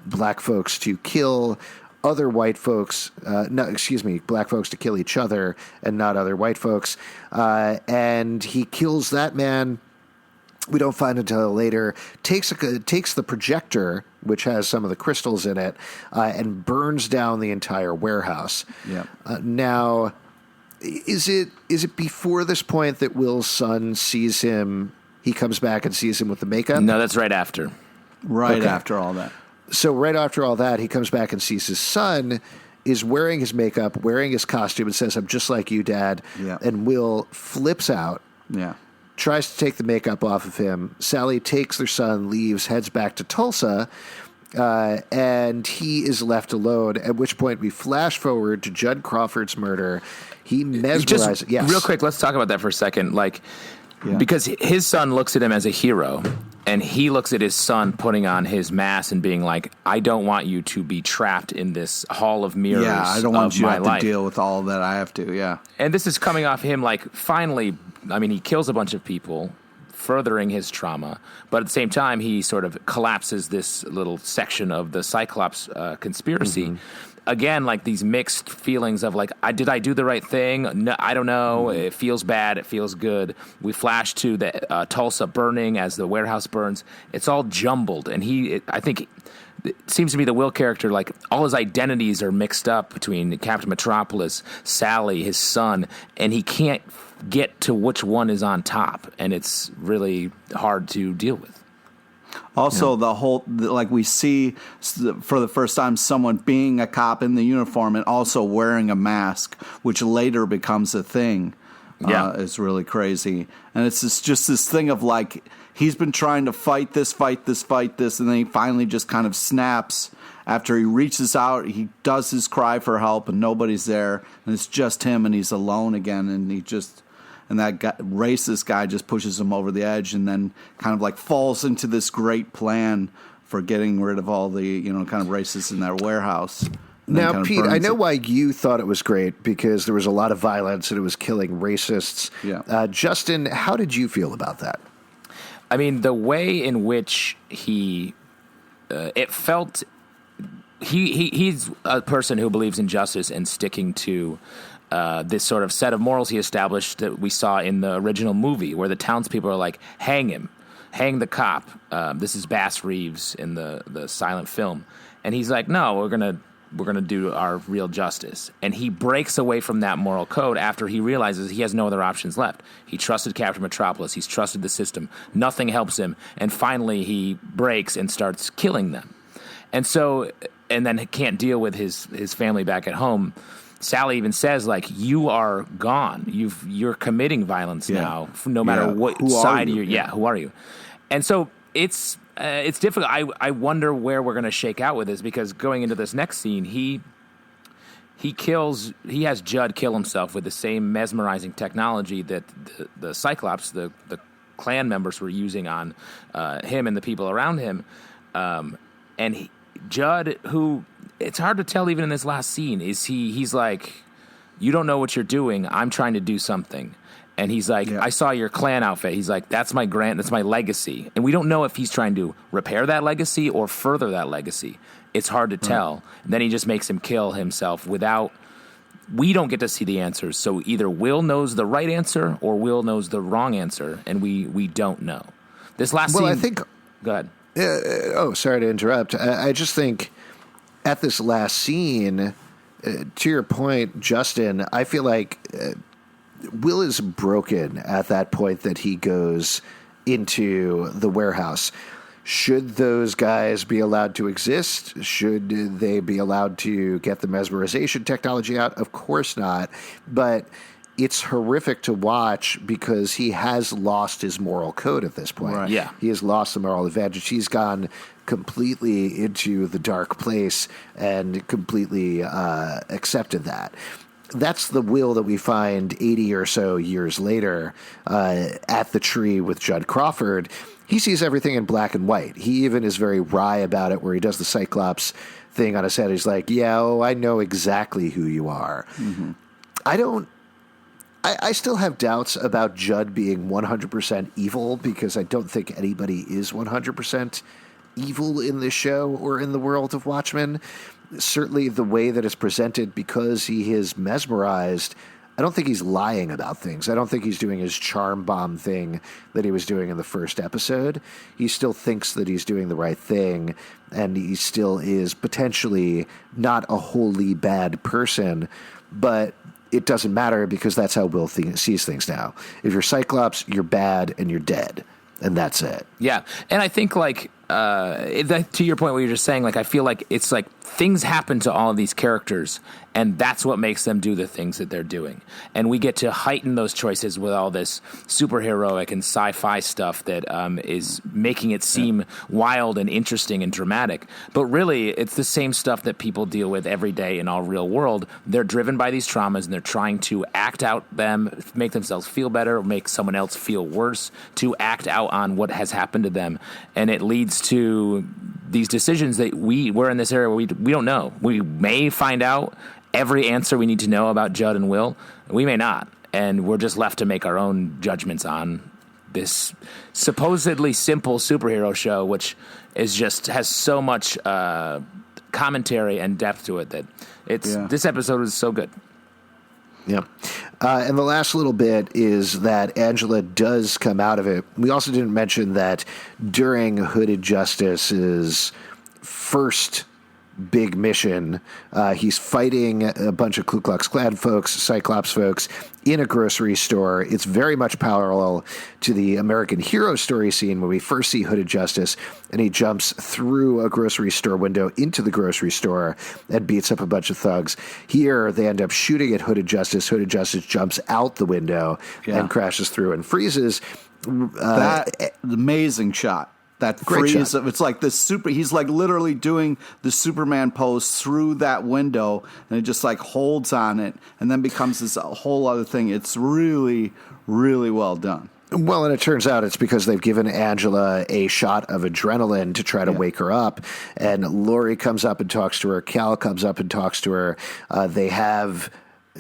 black folks to kill other white folks. Black folks to kill each other and not other white folks. And he kills that man. We don't find until later. Takes the projector, which has some of the crystals in it, and burns down the entire warehouse. Yeah. Now, is it before this point that Will's son sees him? He comes back and sees him with the makeup. No, that's right after. After all that. So right after all that, he comes back and sees his son is wearing his makeup, wearing his costume, and says, "I'm just like you, Dad." Yeah. And Will flips out. Yeah. Tries to take the makeup off of him. Sally takes their son, leaves, heads back to Tulsa, and he is left alone, at which point we flash forward to Judd Crawford's murder. He mesmerizes... Yes. Real quick, let's talk about that for a second. Because his son looks at him as a hero, and he looks at his son putting on his mask and being like, I don't want you to be trapped in this hall of mirrors. Yeah, I don't want you to have life. to deal with all that I have to, yeah. And this is coming off him, finally... he kills a bunch of people, furthering his trauma. But at the same time, he sort of collapses this little section of the Cyclops conspiracy. Mm-hmm. Again, these mixed feelings of did I do the right thing? No, I don't know. Mm-hmm. It feels bad. It feels good. We flash to the Tulsa burning as the warehouse burns. It's all jumbled. And I think it seems to me the Will character, all his identities are mixed up between Captain Metropolis, Sally, his son, and he can't get to which one is on top, and it's really hard to deal with. Also, the whole, we see for the first time someone being a cop in the uniform and also wearing a mask, which later becomes a thing. Is really crazy. And it's just this thing of he's been trying to fight this, and then he finally just kind of snaps. After he reaches out, he does his cry for help, and nobody's there, and it's just him, and he's alone again, and that racist guy just pushes him over the edge, and then kind of falls into this great plan for getting rid of all the kind of racists in that warehouse. Now, kind of Pete, I know it. why you thought it was great, because there was a lot of violence and it was killing racists. Yeah. Justin, how did you feel about that? I mean, the way in which it felt, he's a person who believes in justice and sticking to this sort of set of morals he established that we saw in the original movie, where the townspeople are like, hang him, hang the cop. This is Bass Reeves in the silent film. And he's like, no, we're gonna do our real justice. And he breaks away from that moral code after he realizes he has no other options left. He trusted Captain Metropolis. He's trusted the system. Nothing helps him. And finally he breaks and starts killing them. And then can't deal with his family back at home. Sally even says, like, you are gone. You're committing violence now, no matter what side you're. Yeah, who are you? And so it's difficult. I wonder where we're going to shake out with this, because going into this next scene, he has Judd kill himself with the same mesmerizing technology that the Cyclops, the clan members, were using on him and the people around him. Judd, who, it's hard to tell even in this last scene, he's like, you don't know what you're doing. I'm trying to do something. And he's like, I saw your clan outfit. He's like, that's my legacy. And we don't know if he's trying to repair that legacy or further that legacy. It's hard to tell. And then he just makes him kill himself we don't get to see the answers. So either Will knows the right answer or Will knows the wrong answer. And we don't know. This last scene. I think. Go ahead. Sorry to interrupt. I just think at this last scene, to your point, Justin, I feel like Will is broken at that point that he goes into the warehouse. Should those guys be allowed to exist? Should they be allowed to get the mesmerization technology out? Of course not. But it's horrific to watch because he has lost his moral code at this point. Right. Yeah. He has lost the moral advantage. He's gone completely into the dark place and completely accepted that. That's the Will that we find 80 or so years later at the tree with Judd Crawford. He sees everything in black and white. He even is very wry about it, where he does the Cyclops thing on his head. He's like, I know exactly who you are. Mm-hmm. I still have doubts about Judd being 100% evil, because I don't think anybody is 100% evil in this show or in the world of Watchmen. Certainly the way that it's presented, because he is mesmerized, I don't think he's lying about things. I don't think he's doing his charm bomb thing that he was doing in the first episode. He still thinks that he's doing the right thing, and he still is potentially not a wholly bad person, but it doesn't matter, because that's how Will sees things now. If you're Cyclops, you're bad and you're dead, and that's it. Yeah, and I think, like, to your point, what you're just saying, like, I feel like it's like things happen to all of these characters, and that's what makes them do the things that they're doing. And we get to heighten those choices with all this superheroic and sci-fi stuff that is making it seem wild and interesting and dramatic. But really, it's the same stuff that people deal with every day in our real world. They're driven by these traumas, and they're trying to act out them, make themselves feel better, or make someone else feel worse, to act out on what has happened to them. And it leads to these decisions that we're in this area where we don't know. We may find out every answer we need to know about Judd and Will. We may not. And we're just left to make our own judgments on this supposedly simple superhero show, which is just has so much commentary and depth to it that this episode is so good. Yeah. And the last little bit is that Angela does come out of it. We also didn't mention that during Hooded Justice's first big mission, he's fighting a bunch of Ku Klux Klan folks, Cyclops folks, in a grocery store. It's very much parallel to the American Hero Story scene when we first see Hooded Justice, and he jumps through a grocery store window into the grocery store and beats up a bunch of thugs. Here, they end up shooting at Hooded Justice. Hooded Justice jumps out the window and crashes through and freezes. That amazing shot. That freeze, it's like this he's like literally doing the Superman pose through that window, and it just like holds on it and then becomes this whole other thing. It's really, really well done. Well, and it turns out it's because they've given Angela a shot of adrenaline to try to wake her up. And Lori comes up and talks to her. Cal comes up and talks to her. They have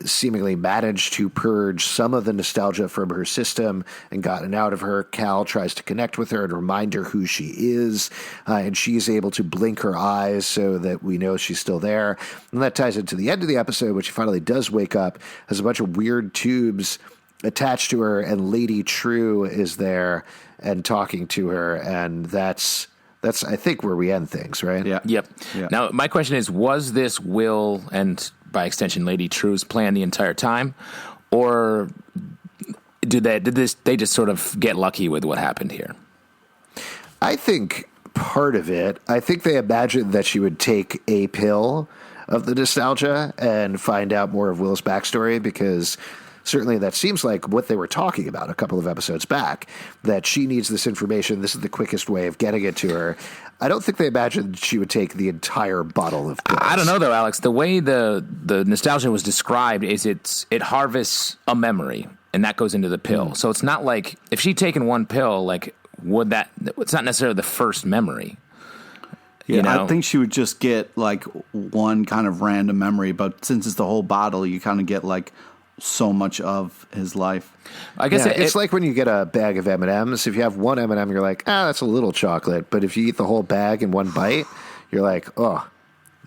seemingly managed to purge some of the nostalgia from her system and gotten out of her. Cal tries to connect with her and remind her who she is, and she's able to blink her eyes so that we know she's still there. And that ties into the end of the episode, when she finally does wake up, has a bunch of weird tubes attached to her, and Lady True is there and talking to her, and that's I think where we end things, right? Yep. Yeah. Now, my question is, was this Will and, by extension, Lady True's plan the entire time, or did they just sort of get lucky with what happened here? I think part of it, I think they imagined that she would take a pill of the nostalgia and find out more of Will's backstory, because certainly that seems like what they were talking about a couple of episodes back, that she needs this information. This is the quickest way of getting it to her. I don't think they imagined she would take the entire bottle of pills. I don't know, though, Alex. The way the nostalgia was described is it harvests a memory, and that goes into the pill. So it's not like, if she'd taken one pill, like, it's not necessarily the first memory. Yeah, you know? I think she would just get, like, one kind of random memory, but since it's the whole bottle, you kind of get, like, so much of his life. I guess it's like when you get a bag of M&Ms. If you have one M&M, you're like, that's a little chocolate. But if you eat the whole bag in one bite, you're like, oh,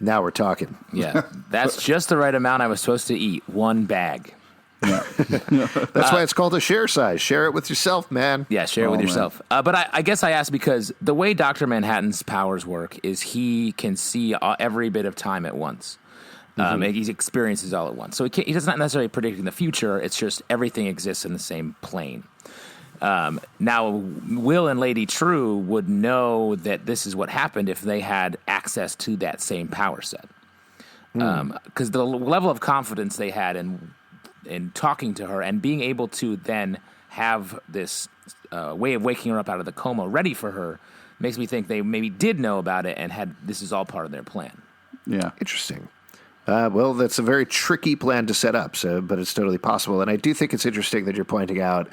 now we're talking. Yeah, that's just the right amount I was supposed to eat. One bag. Yeah. That's why it's called a share size. Share it with yourself, man. Yeah, share it with yourself. But I guess I asked because the way Dr. Manhattan's powers work is he can see every bit of time at once. And he experiences all at once. So he does not necessarily predicting the future. It's just everything exists in the same plane. Now, Will and Lady True would know that this is what happened if they had access to that same power set. Because the level of confidence they had in talking to her and being able to then have this way of waking her up out of the coma ready for her makes me think they maybe did know about it and this is all part of their plan. Yeah. Interesting. Well, that's a very tricky plan to set up, but it's totally possible. And I do think it's interesting that you're pointing out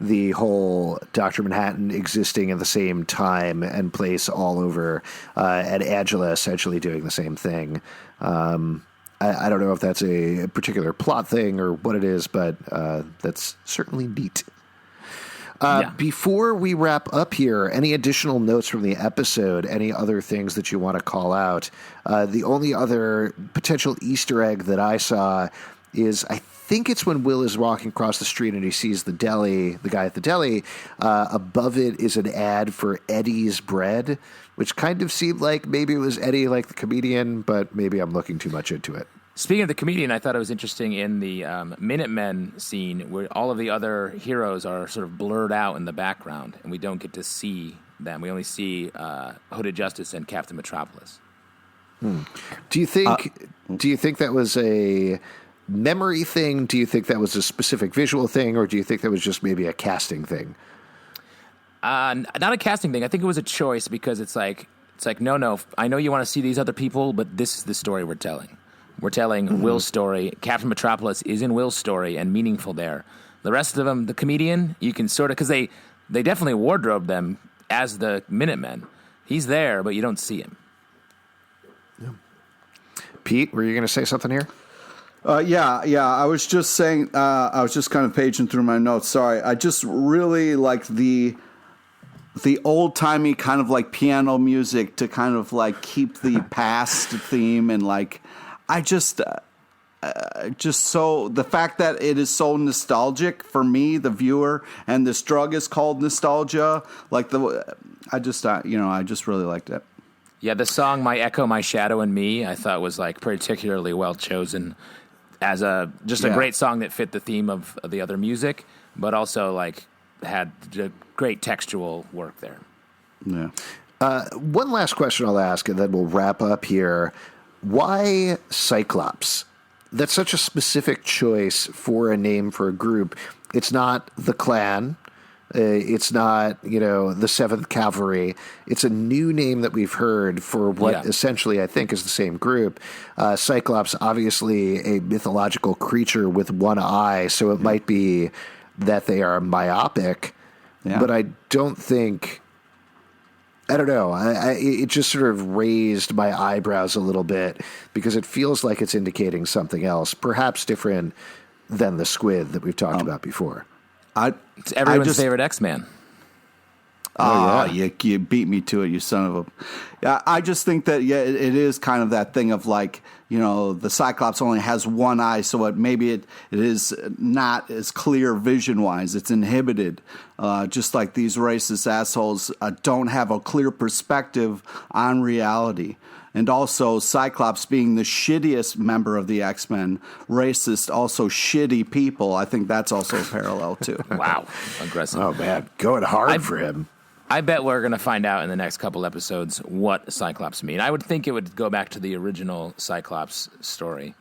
the whole Dr. Manhattan existing in the same time and place all over, and Angela essentially doing the same thing. I don't know if that's a particular plot thing or what it is, but that's certainly neat. Before we wrap up here, any additional notes from the episode, any other things that you want to call out? The only other potential Easter egg that I saw is, I think it's when Will is walking across the street and he sees the guy at the deli. Above it is an ad for Eddie's Bread, which kind of seemed like maybe it was Eddie, like the comedian, but maybe I'm looking too much into it. Speaking of the comedian, I thought it was interesting in the Minutemen scene where all of the other heroes are sort of blurred out in the background, and we don't get to see them. We only see Hooded Justice and Captain Metropolis. Do you think that was a memory thing? Do you think that was a specific visual thing, or do you think that was just maybe a casting thing? Not a casting thing. I think it was a choice because it's like no. I know you want to see these other people, but this is the story we're telling. We're telling Will's story. Captain Metropolis is in Will's story and meaningful there. The rest of them, the comedian, you can sort of, because they definitely wardrobe them as the Minutemen. He's there, but you don't see him. Yeah. Pete, were you going to say something here? Yeah. I was just saying, I was just kind of paging through my notes. Sorry. I just really like the old-timey kind of like piano music to kind of like keep the past theme, and like, I just so the fact that it is so nostalgic for me, the viewer, and this drug is called nostalgia. Like I just really liked it. Yeah, the song "My Echo, My Shadow, and Me" I thought was like particularly well chosen as a great song that fit the theme of the other music, but also like had great textual work there. Yeah. One last question I'll ask, and then we'll wrap up here. Why Cyclops? That's such a specific choice for a name for a group. It's not the Clan. It's not, the 7th Cavalry. It's a new name that we've heard for what essentially I think is the same group. Cyclops, obviously a mythological creature with one eye, so it might be that they are myopic. but I don't think. I don't know. It just sort of raised my eyebrows a little bit because it feels like it's indicating something else, perhaps different than the squid that we've talked about before. It's everyone's favorite X-Man. You beat me to it, you son of a... Yeah, I just think that, it is kind of that thing of like, the Cyclops only has one eye, so maybe it is not as clear vision-wise. It's inhibited, just like these racist assholes don't have a clear perspective on reality. And also, Cyclops being the shittiest member of the X-Men, racist, also shitty people. I think that's also a parallel, too. Wow. Aggressive. Oh, man. Going hard for him. I bet we're going to find out in the next couple episodes what Cyclops mean. I would think it would go back to the original Cyclops story.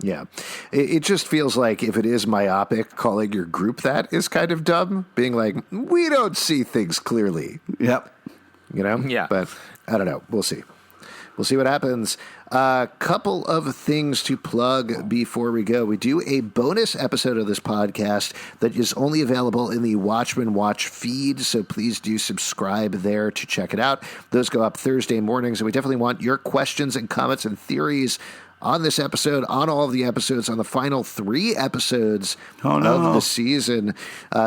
Yeah. It just feels like if it is myopic, calling your group that is kind of dumb. Being like, we don't see things clearly. Yep. Yeah. But I don't know. We'll see. We'll see what happens. A couple of things to plug before we go. We do a bonus episode of this podcast that is only available in the Watchmen Watch feed, so please do subscribe there to check it out. Those go up Thursday mornings, and we definitely want your questions and comments and theories on this episode, on all of the episodes, on the final 3 episodes of the season.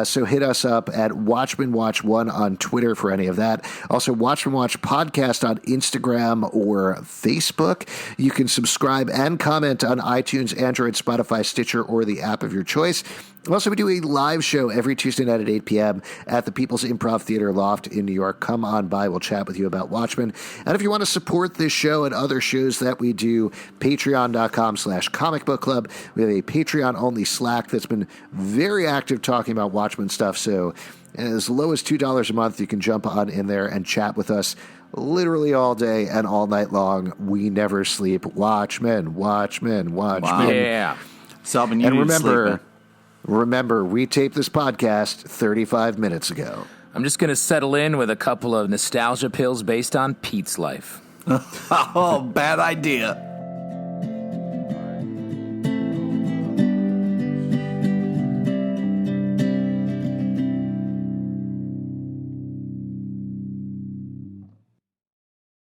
So hit us up at Watchmen Watch 1 on Twitter for any of that. Also, Watchmen Watch Podcast on Instagram or Facebook. You can subscribe and comment on iTunes, Android, Spotify, Stitcher, or the app of your choice. Also, we do a live show every Tuesday night at 8 p.m. at the People's Improv Theater Loft in New York. Come on by. We'll chat with you about Watchmen. And if you want to support this show and other shows that we do, patreon.com/Comic Book Club. We have a Patreon-only Slack that's been very active talking about Watchmen stuff. So as low as $2 a month, you can jump on in there and chat with us literally all day and all night long. We never sleep. Watchmen, Watchmen, Watchmen. Wow. Yeah. Selvin, and remember, we taped this podcast 35 minutes ago. I'm just going to settle in with a couple of nostalgia pills based on Pete's life. Oh, bad idea.